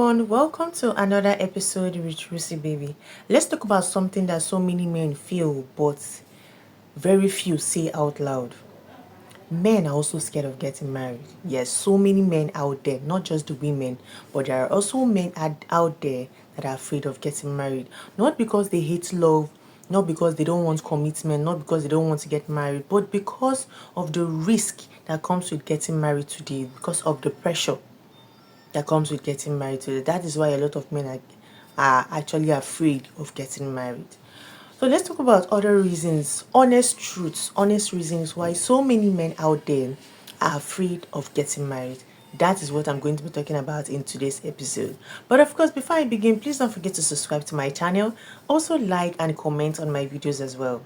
everyone, welcome to another episode with Lucy Baby. Let's talk about something that so many men feel but very few say out loud. Men are also scared of getting married. Yes, so many men out there, not just the women, but there are also men out there that are afraid of getting married. Not because they hate love, not because they don't want commitment, not because they don't want to get married, but because of the risk that comes with getting married today, because of the pressure that comes with getting married today. That is why a lot of men are actually afraid of getting married. So let's talk about other reasons, honest truths, honest reasons why so many men out there are afraid of getting married. That is what I'm going to be talking about in today's episode. But of course, before I begin, please don't forget to subscribe to my channel. Also like and comment on my videos as well.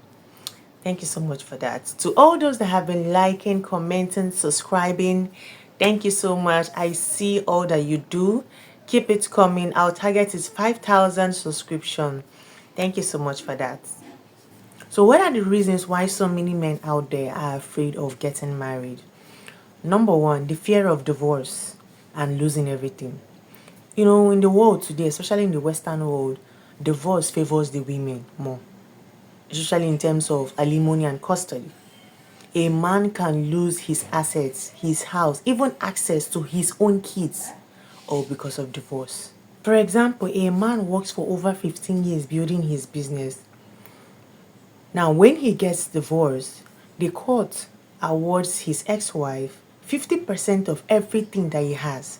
Thank you so much for that. To all those that have been liking, commenting, subscribing, thank you so much. I see all that you do. Keep it coming. Our target is 5,000 subscription. Thank you so much for that. So what are the reasons why so many men out there are afraid of getting married? Number one, the fear of divorce and losing everything. You know, in the world today, especially in the Western world, divorce favors the women more, especially in terms of alimony and custody. A man can lose his assets, his house, even access to his own kids, all because of divorce. For example, a man works for over 15 years building his business. Now, when he gets divorced, the court awards his ex-wife 50% of everything that he has,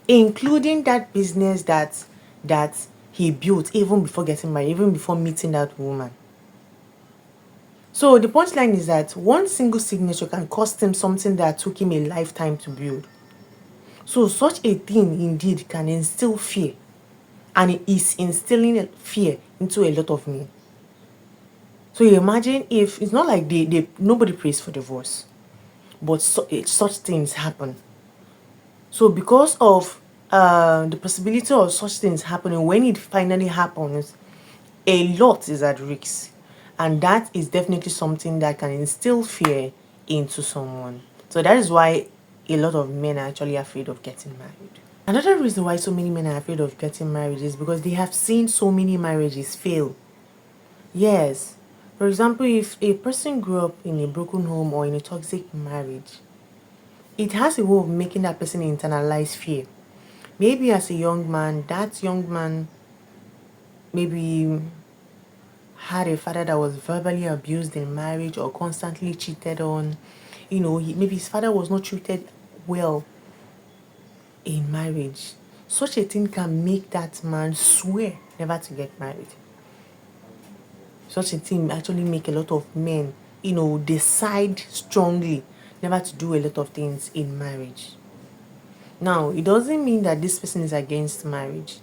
including that business that he built even before getting married, even before meeting that woman. So the punchline is that one single signature can cost him something that took him a lifetime to build. So such a thing indeed can instill fear, and it is instilling fear into a lot of men. So you imagine if it's not like nobody prays for divorce, but such things happen. So because of the possibility of such things happening, when it finally happens, a lot is at risk. And that is definitely something that can instill fear into someone. So that is why a lot of men are actually afraid of getting married. Another reason why so many men are afraid of getting married is because they have seen so many marriages fail. Yes. For example, if a person grew up in a broken home or in a toxic marriage, it has a way of making that person internalize fear. Maybe as a young man, that young man maybe had a father that was verbally abused in marriage or constantly cheated on. You know, maybe his father was not treated well in marriage. Such a thing can make that man swear never to get married. Such a thing actually make a lot of men, decide strongly never to do a lot of things in marriage. Now, it doesn't mean that this person is against marriage.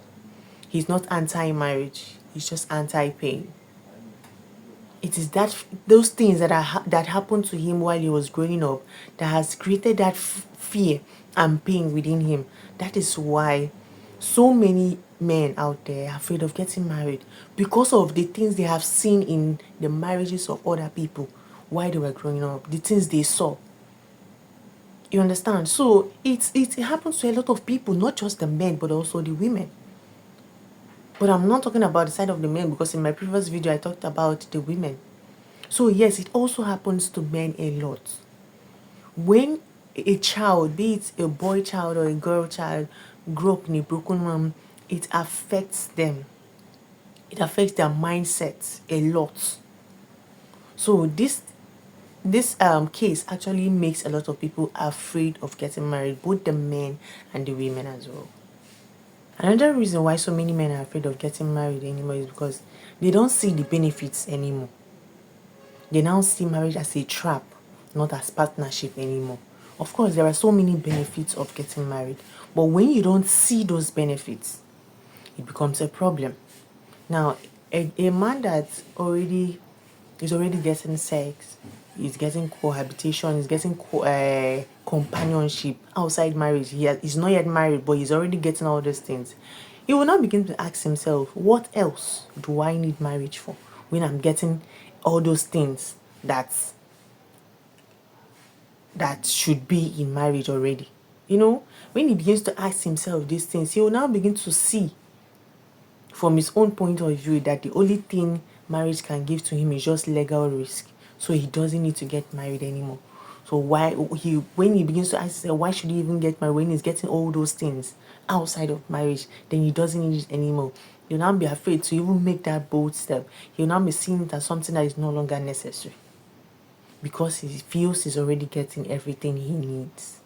He's not anti-marriage. He's just anti-pain. It is those things that happened to him while he was growing up that has created that fear and pain within him. That is why so many men out there are afraid of getting married, because of the things they have seen in the marriages of other people while they were growing up, the things they saw. You understand? So it happens to a lot of people, not just the men, but also the women. But I'm not talking about the side of the men, because in my previous video, I talked about the women. So yes, it also happens to men a lot. When a child, be it a boy child or a girl child, grew up in a broken home, it affects them. It affects their mindset a lot. So this case actually makes a lot of people afraid of getting married, both the men and the women as well. Another reason why so many men are afraid of getting married anymore is because they don't see the benefits anymore. They now see marriage as a trap, not as partnership anymore. Of course, there are so many benefits of getting married, but when you don't see those benefits, it becomes a problem. Now, a man that is already getting sex, is getting cohabitation, is getting companionship outside marriage. He's not yet married, but he's already getting all these things. He will now begin to ask himself, what else do I need marriage for when I'm getting all those things that should be in marriage already? You know, when he begins to ask himself these things, he will now begin to see from his own point of view that the only thing marriage can give to him is just legal risk. So he doesn't need to get married anymore. So when he begins to ask himself, why should he even get married when he's getting all those things outside of marriage, then he doesn't need it anymore. He'll now be afraid to even make that bold step. He'll now be seeing it as something that is no longer necessary because he feels he's already getting everything he needs.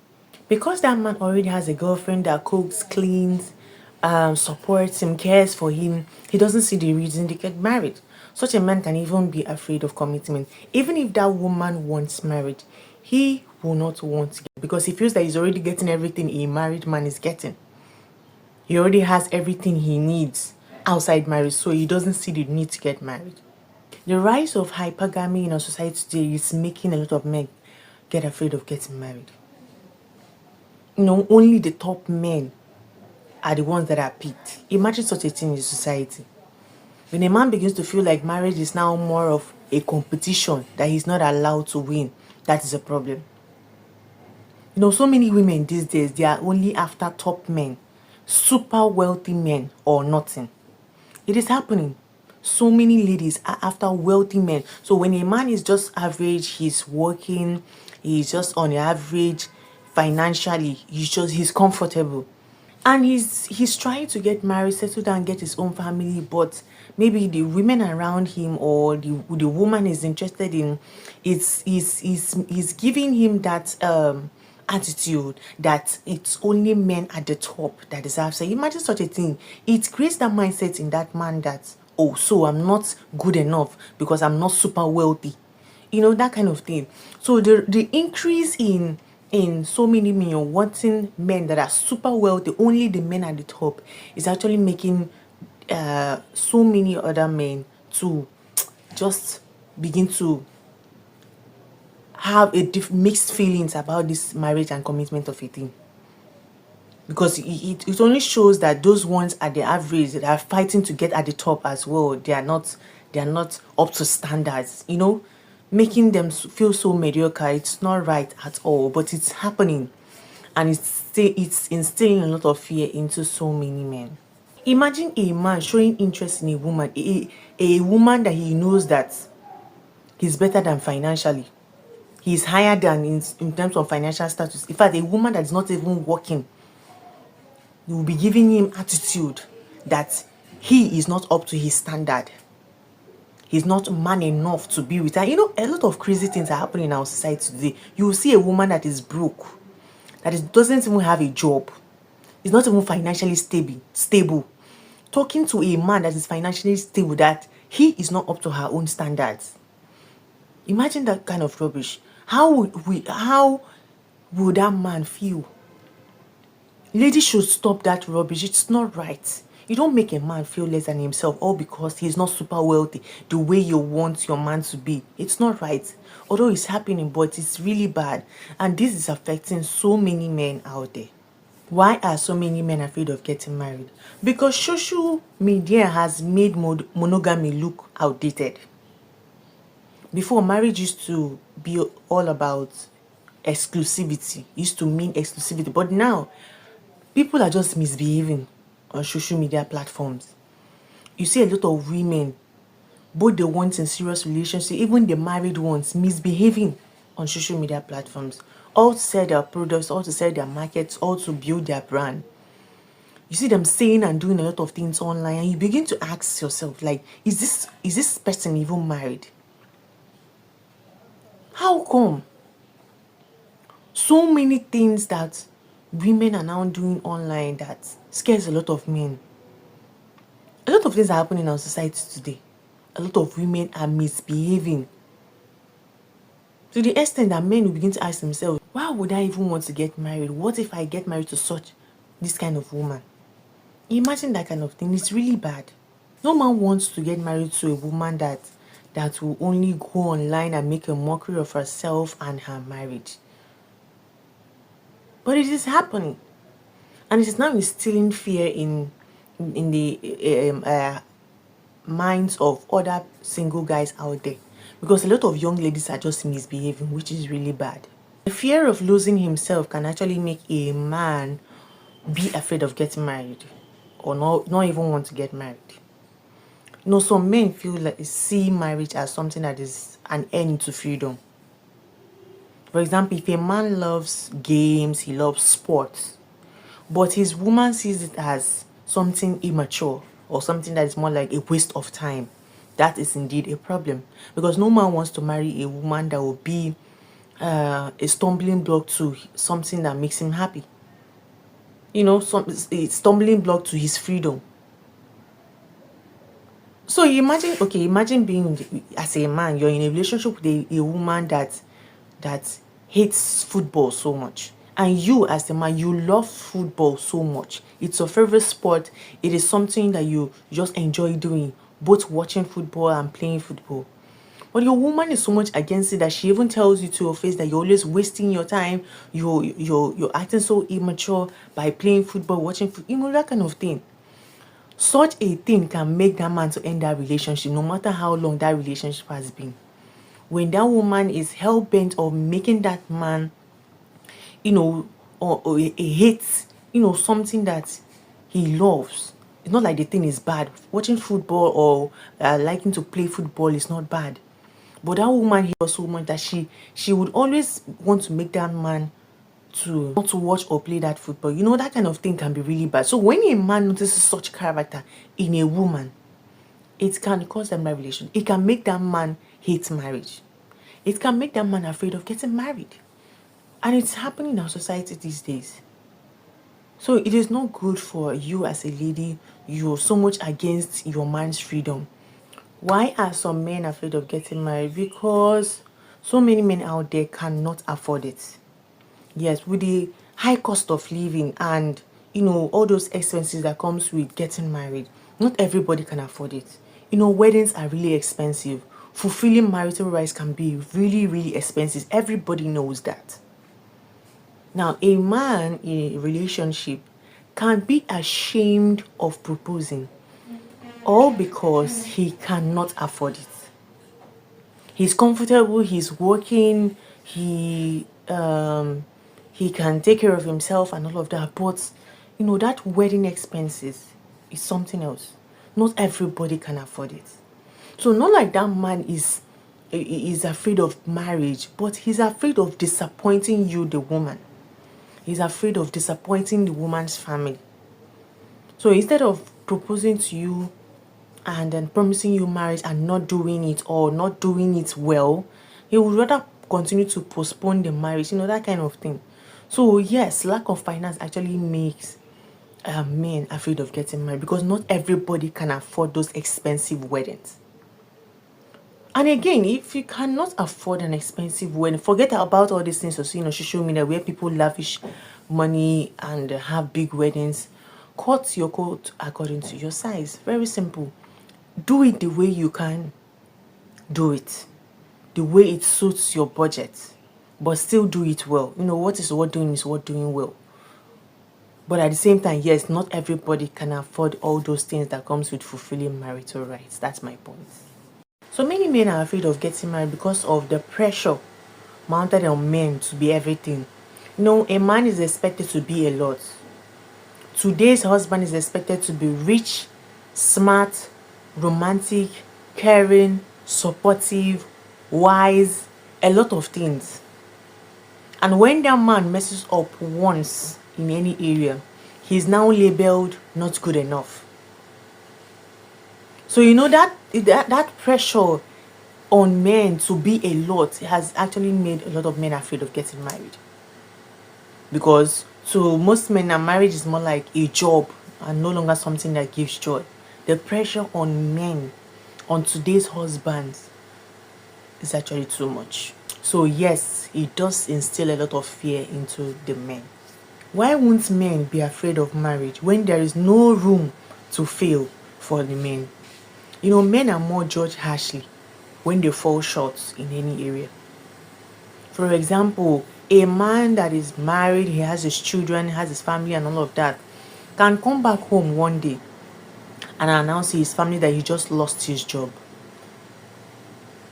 Because that man already has a girlfriend that cooks, cleans, supports him, cares for him, he doesn't see the reason to get married. Such a man can even be afraid of commitment. Even if that woman wants marriage, he will not want to get, because he feels that he's already getting everything a married man is getting. He already has everything he needs outside marriage, so he doesn't see the need to get married. The rise of hypergamy in our society today is making a lot of men get afraid of getting married. Only the top men are the ones that are picked. Imagine such a thing in society. When a man begins to feel like marriage is now more of a competition that he's not allowed to win, that is a problem. So many women these days, they are only after top men, super wealthy men or nothing. It is happening. So many ladies are after wealthy men. So when a man is just average, he's working, he's just on average financially, he's comfortable. And he's trying to get married, settle down, get his own family, but maybe the women around him or the woman is interested in, is giving him that attitude that it's only men at the top that deserve. So imagine such a thing. It creates that mindset in that man that, oh, so I'm not good enough because I'm not super wealthy. That kind of thing. So the increase in so many men wanting men that are super wealthy, only the men at the top, is actually making so many other men to just begin to have mixed feelings about this marriage and commitment of a thing. Because it only shows that those ones at the average that are fighting to get at the top as well, they are not up to standards, making them feel so mediocre. It's not right at all, but it's happening, and it's instilling a lot of fear into so many men. Imagine a man showing interest in a woman, a woman that he knows that he's better than financially, he's higher than in terms of financial status. In fact, a woman that is not even working, you will be giving him attitude that he is not up to his standard. He's not man enough to be with her. A lot of crazy things are happening in our society today. You will see a woman that is broke, doesn't even have a job, is not even financially stable, talking to a man that is financially stable, that he is not up to her own standards. Imagine that kind of rubbish. How would that man feel? Ladies should stop that rubbish. It's not right. You don't make a man feel less than himself all because he's not super wealthy the way you want your man to be. It's not right. Although it's happening, but it's really bad. And this is affecting so many men out there. Why are so many men afraid of getting married? Because social media has made monogamy look outdated. Before, marriage used to be all about exclusivity. It used to mean exclusivity. But now, people are just misbehaving on social media platforms. You see a lot of women, both the ones in serious relationships, even the married ones, misbehaving on social media platforms, all to sell their products, all to sell their markets, all to build their brand. You see them saying and doing a lot of things online, and you begin to ask yourself, like, is this person even married? How come? So many things that women are now doing online that scares a lot of men. A lot of things are happening in our society today. A lot of women are misbehaving to the extent that men will begin to ask themselves, why would I even want to get married? What if I get married to this kind of woman? Imagine that kind of thing. It's really bad. No man wants to get married to a woman that will only go online and make a mockery of herself and her marriage. But it is happening, and it is now instilling fear in the minds of other single guys out there, because a lot of young ladies are just misbehaving, which is really bad. The fear of losing himself can actually make a man be afraid of getting married or not even want to get married. Some men see marriage as something that is an end to freedom. For example, if a man loves games, he loves sports, but his woman sees it as something immature or something that is more like a waste of time, that is indeed a problem, because no man wants to marry a woman that will be a stumbling block to something that makes him happy. A stumbling block to his freedom. So imagine being, as a man, you're in a relationship with a woman that hates football so much. And you, as a man, you love football so much. It's your favorite sport. It is something that you just enjoy doing, both watching football and playing football. But your woman is so much against it that she even tells you to your face that you're always wasting your time. You're acting so immature by playing football, watching football, that kind of thing. Such a thing can make that man to end that relationship, no matter how long that relationship has been. When that woman is hell-bent of making that man, or he hates, something that he loves. It's not like the thing is bad. Watching football or liking to play football is not bad. But that woman hates her so much that she would always want to make that man to not to watch or play that football. That kind of thing can be really bad. So when a man notices such character in a woman, it can cause them relation. It can make that man hate marriage. It can make that man afraid of getting married. And it's happening in our society these days. So it is not good for you as a lady. You're so much against your man's freedom. Why are some men afraid of getting married? Because so many men out there cannot afford it. Yes, with the high cost of living and, all those expenses that comes with getting married, not everybody can afford it. Weddings are really expensive. Fulfilling marital rights can be really, really expensive. Everybody knows that. Now, a man in a relationship can be ashamed of proposing, all because he cannot afford it. He's comfortable, he's working, he can take care of himself and all of that, but that wedding expenses is something else. Not everybody can afford it. So not like that man is afraid of marriage, but he's afraid of disappointing you, the woman. He's afraid of disappointing the woman's family. So instead of proposing to you and then promising you marriage and not doing it or not doing it well, he would rather continue to postpone the marriage, that kind of thing. So yes, lack of finance actually makes men afraid of getting married, because not everybody can afford those expensive weddings. And again, if you cannot afford an expensive wedding, forget about all these things you see on social media where people lavish money and have big weddings. Cut your coat according to your size. Very simple. Do it the way you can do it, the way it suits your budget, but still do it well. What is worth doing is worth doing well. But at the same time, yes, not everybody can afford all those things that comes with fulfilling marital rights. That's my point. So many men are afraid of getting married because of the pressure mounted on men to be everything. A man is expected to be a lot. Today's husband is expected to be rich, smart, romantic, caring, supportive, wise, a lot of things. And when that man messes up once in any area, he's now labeled not good enough. So that pressure on men to be a lot has actually made a lot of men afraid of getting married. Because to most men, now marriage is more like a job and no longer something that gives joy. The pressure on men, on today's husbands, is actually too much. So yes, it does instill a lot of fear into the men. Why won't men be afraid of marriage when there is no room to fail for the men? Men are more judged harshly when they fall short in any area. For example, a man that is married, he has his children, has his family and all of that, can come back home one day and announce to his family that he just lost his job.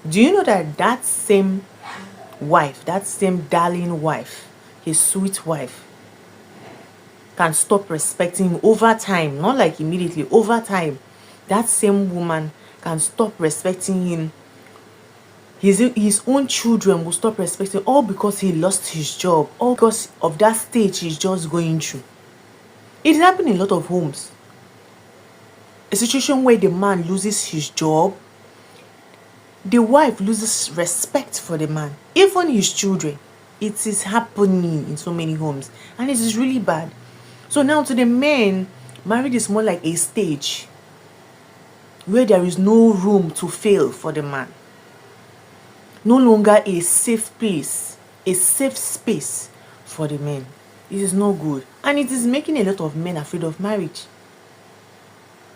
Do you know that same wife, that same darling wife, his sweet wife, can stop respecting him over time, not like immediately, over time, that same woman can stop respecting him. His own children will stop respecting him, all because he lost his job, all because of that stage he's just going through. It happens in a lot of homes. A situation where the man loses his job, the wife loses respect for the man, even his children. It is happening in so many homes, and it is really bad. So now to the men, marriage is more like a stage where there is no room to fail for the man. No longer a safe place, a safe space for the men. It is not good, and it is making a lot of men afraid of marriage.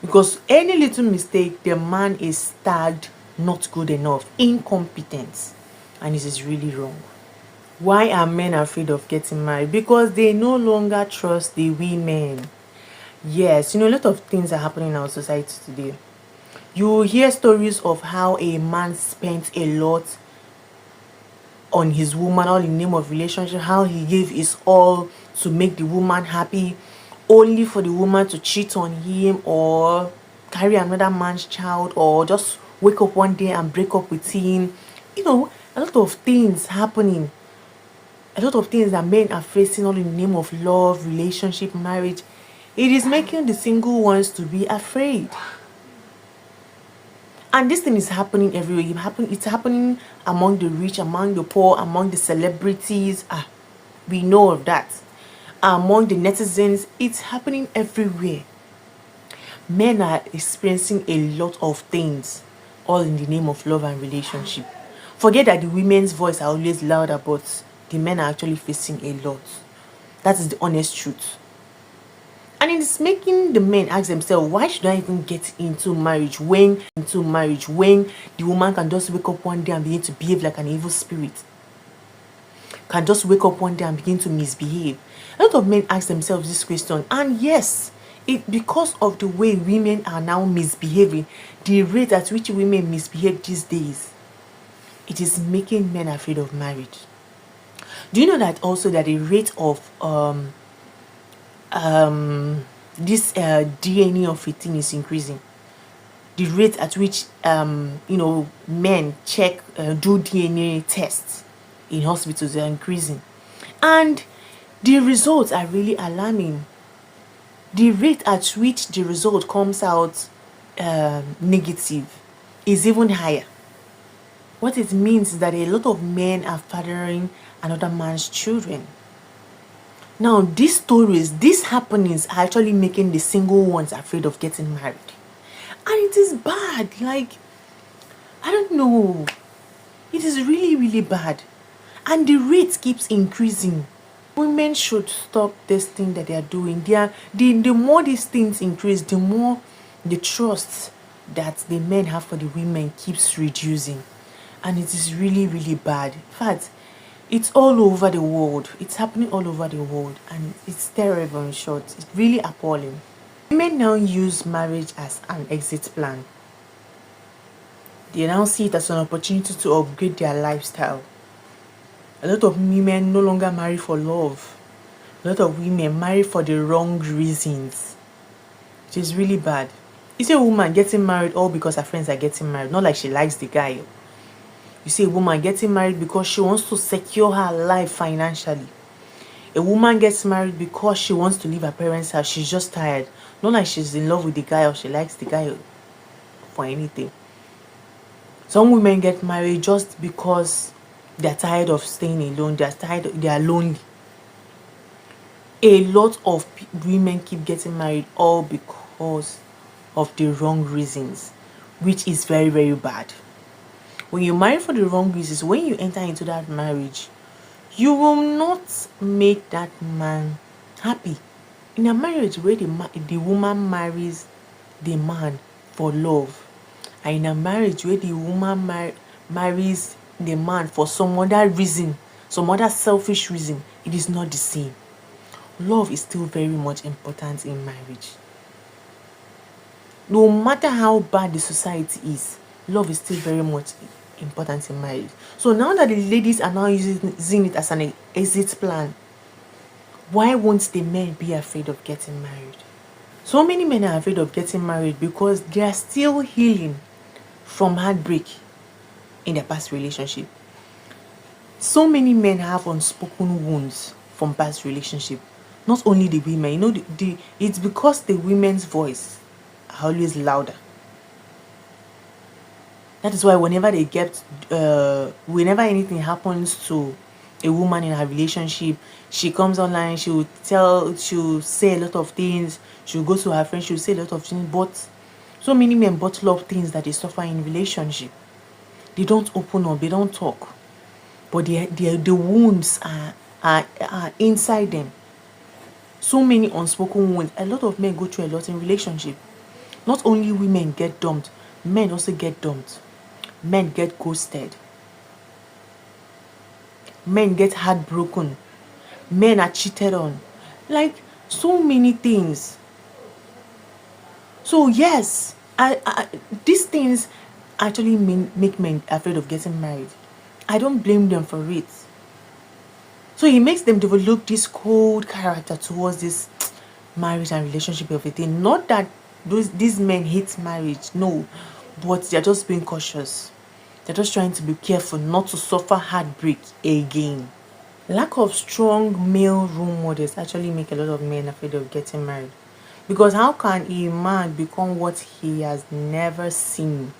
Because any little mistake, the man is tagged not good enough, incompetent, and it is really wrong. Why are men afraid of getting married? Because they no longer trust the women. Yes, a lot of things are happening in our society today. You hear stories of how a man spent a lot on his woman, all in the name of relationship, how he gave his all to make the woman happy, only for the woman to cheat on him or carry another man's child or just wake up one day and break up with him. A lot of things happening. A lot of things that men are facing, all in the name of love, relationship, marriage. It is making the single ones to be afraid. And this thing is happening everywhere. It's happening among the rich, among the poor, among the celebrities. We know of that. Among the netizens, it's happening everywhere. Men are experiencing a lot of things, all in the name of love and relationship. Forget that the women's voice are always louder, but the men are actually facing a lot. That is the honest truth. And it's making the men ask themselves, why should I even get into marriage when the woman can just wake up one day and begin to behave like an evil spirit? Can just wake up one day and begin to misbehave? A lot of men ask themselves this question, and yes, because of the way women are now misbehaving, the rate at which women misbehave these days, it is making men afraid of marriage. Do you know that also that the rate of this DNA of a thing is increasing? The rate at which men check do DNA tests in hospitals are increasing, and the results are really alarming. The rate at which the result comes out negative is even higher. What it means is that a lot of men are fathering another man's children. Now, these stories, these happenings are actually making the single ones afraid of getting married. And it is bad. Like, I don't know. It is really, really bad. And the rate keeps increasing. Women should stop this thing that they are doing. The more these things increase, the more the trust that the men have for the women keeps reducing. And it is really, really bad. In fact, it's all over the world. It's happening all over the world. And it's terrible, in short. It's really appalling. Women now use marriage as an exit plan. They now see it as an opportunity to upgrade their lifestyle. A lot of women no longer marry for love. A lot of women marry for the wrong reasons. It is really bad. You see a woman getting married all because her friends are getting married. Not like she likes the guy. You see a woman getting married because she wants to secure her life financially. A woman gets married because she wants to leave her parents' house. She's just tired. Not like she's in love with the guy or she likes the guy for anything. Some women get married just because they're tired of staying alone. They are lonely. A lot of women keep getting married all because of the wrong reasons, which is very, very bad. When you marry for the wrong reasons, when you enter into that marriage, you will not make that man happy. In a marriage where the woman marries the man for love, and in a marriage where the woman marries the man for some other reason, some other selfish reason, it is not the same. Love is still very much important in marriage. No matter how bad the society is, love is still very much important in marriage. So now that the ladies are now using it as an exit plan, why won't the men be afraid of getting married? So many men are afraid of getting married because they are still healing from heartbreak in their past relationship. So many men have unspoken wounds from past relationship. Not only the women, it's because the women's voice are always louder. That is why whenever whenever anything happens to a woman in her relationship, she comes online, she'll say a lot of things, she'll go to her friends, she'll say a lot of things, but so many men bottle up things that they suffer in relationship. They don't open up, they don't talk, but the wounds are inside them. So many unspoken wounds. A lot of men go through a lot in relationship. Not only women get dumped, men also get dumped. Men get ghosted. Men get heartbroken. Men are cheated on. Like, so many things. So yes, these things actually make men afraid of getting married. I don't blame them for it. So it makes them develop this cold character towards this marriage and relationship, everything. Not that these men hate marriage, no, but they're just being cautious. They're just trying to be careful not to suffer heartbreak again. Lack of strong male role models actually make a lot of men afraid of getting married. Because how can a man become what he has never seen?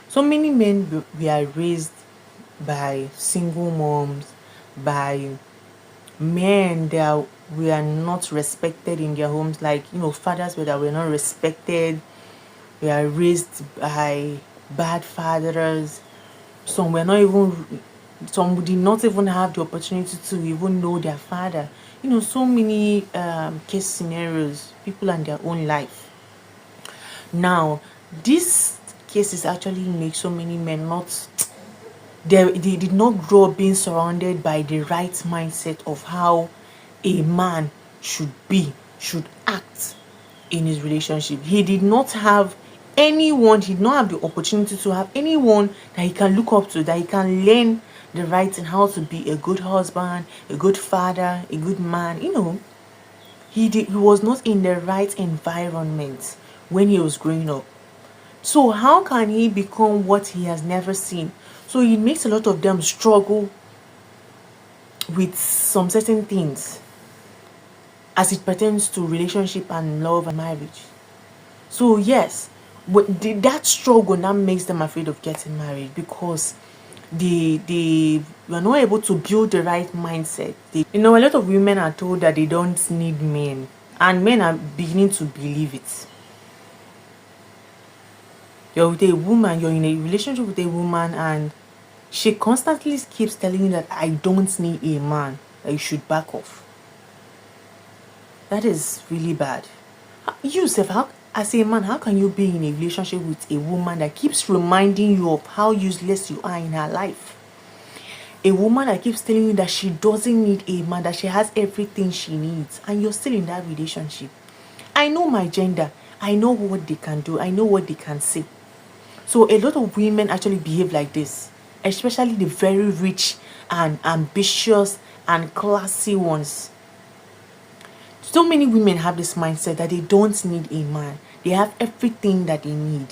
So many men were raised by single moms, by men that were not respected in their homes, like fathers that were not respected. We are raised by bad fathers. Some did not even have the opportunity to even know their father. So many case scenarios, people and their own life. Now, these cases actually make so many men they did not grow up being surrounded by the right mindset of how a man should act in his relationship. He did not have anyone, he did not have the opportunity to have anyone that he can look up to, that he can learn the right and how to be a good husband, a good father, a good man. He was not in the right environment when he was growing up. So how can he become what he has never seen? So it makes a lot of them struggle with some certain things as it pertains to relationship and love and marriage. So yes, that struggle now makes them afraid of getting married, because they were not able to build the right mindset. A lot of women are told that they don't need men, and men are beginning to believe it. You're with a woman, you're in a relationship with a woman, and she constantly keeps telling you that I don't need a man, that you should back off. That is really bad. As a man, how can you be in a relationship with a woman that keeps reminding you of how useless you are in her life? A woman that keeps telling you that she doesn't need a man, that she has everything she needs, and you're still in that relationship. I know my gender. I know what they can do. I know what they can say. So a lot of women actually behave like this, especially the very rich and ambitious and classy ones. So many women have this mindset that they don't need a man. They have everything that they need.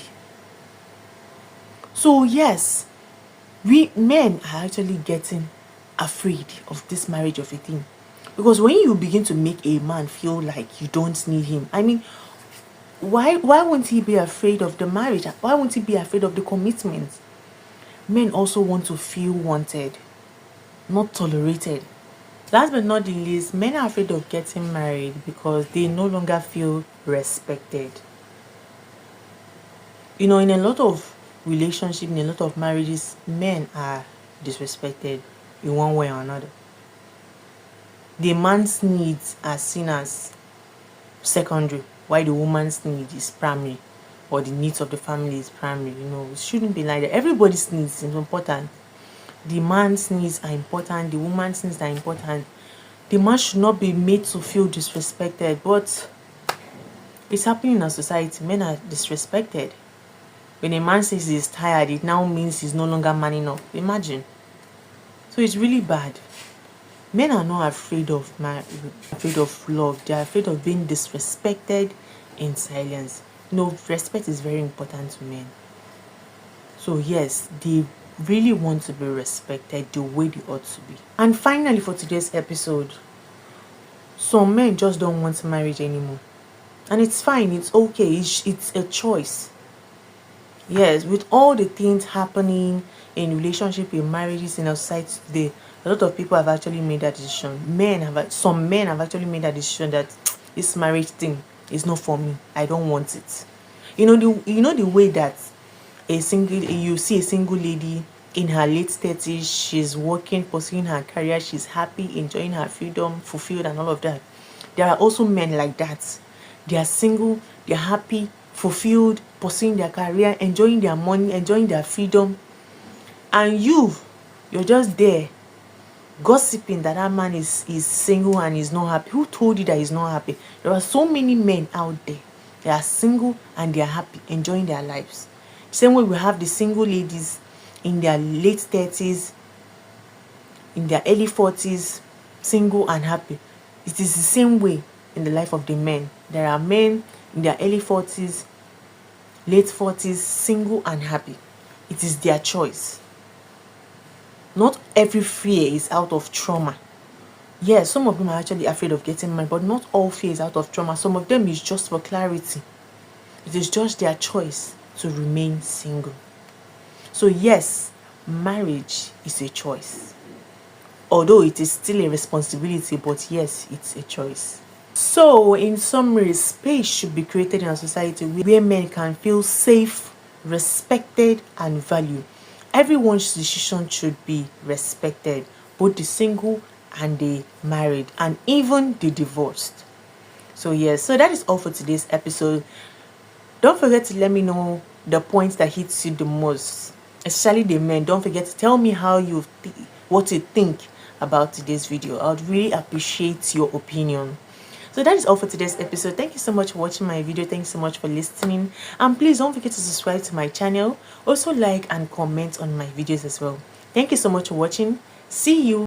So yes, we men are actually getting afraid of this marriage of a thing. Because when you begin to make a man feel like you don't need him, I mean, why won't he be afraid of the marriage? Why won't he be afraid of the commitment? Men also want to feel wanted, not tolerated. Last but not the least, men are afraid of getting married because they no longer feel respected. In a lot of relationships, in a lot of marriages, men are disrespected in one way or another. The man's needs are seen as secondary, while the woman's need is primary, or the needs of the family is primary. It shouldn't be like that. Everybody's needs is important. The man's needs are important, the woman's needs are important. The man should not be made to feel disrespected, but it's happening in our society. Men are disrespected. When a man says he's tired, it now means he's no longer manning up. Imagine. So it's really bad. Men are not afraid of afraid of love. They are afraid of being disrespected in silence. Respect is very important to men. So yes, they really want to be respected the way they ought to be. And finally, for today's episode, some men just don't want marriage anymore. And it's fine, it's okay, it's a choice. Yes, with all the things happening in relationship, in marriages, in our society today, a lot of people have actually made that decision. Some men have actually made that decision that this marriage thing is not for me. I don't want it. You know the way that you see a single lady in her late 30s, she's working, pursuing her career, she's happy, enjoying her freedom, fulfilled, and all of that. There are also men like that. They are single, they're happy, fulfilled, pursuing their career, enjoying their money, enjoying their freedom. And you're just there gossiping that man is single and is not happy. Who told you that he's not happy? There are so many men out there. They are single and they are happy, enjoying their lives. Same way we have the single ladies in their late 30s, in their early 40s, single and happy. It is the same way in the life of the men. There are men in their early 40s, late 40s, single and happy. It is their choice. Not every fear is out of trauma. Yes, some of them are actually afraid of getting married, but not all fear is out of trauma. Some of them is just for clarity. It is just their choice to remain single. So yes, marriage is a choice. Although it is still a responsibility, but yes, it's a choice. So in summary, space should be created in a society where men can feel safe, respected, and valued. Everyone's decision should be respected, both the single and the married, and even the divorced. So yes, so that is all for today's episode. Don't forget to let me know the points that hits you the most, especially the men. Don't forget to tell me what you think about today's video. I would really appreciate your opinion. So that is all for today's episode. Thank you so much for watching my video. Thanks so much for listening. And please don't forget to subscribe to my channel. Also like and comment on my videos as well. Thank you so much for watching. See you.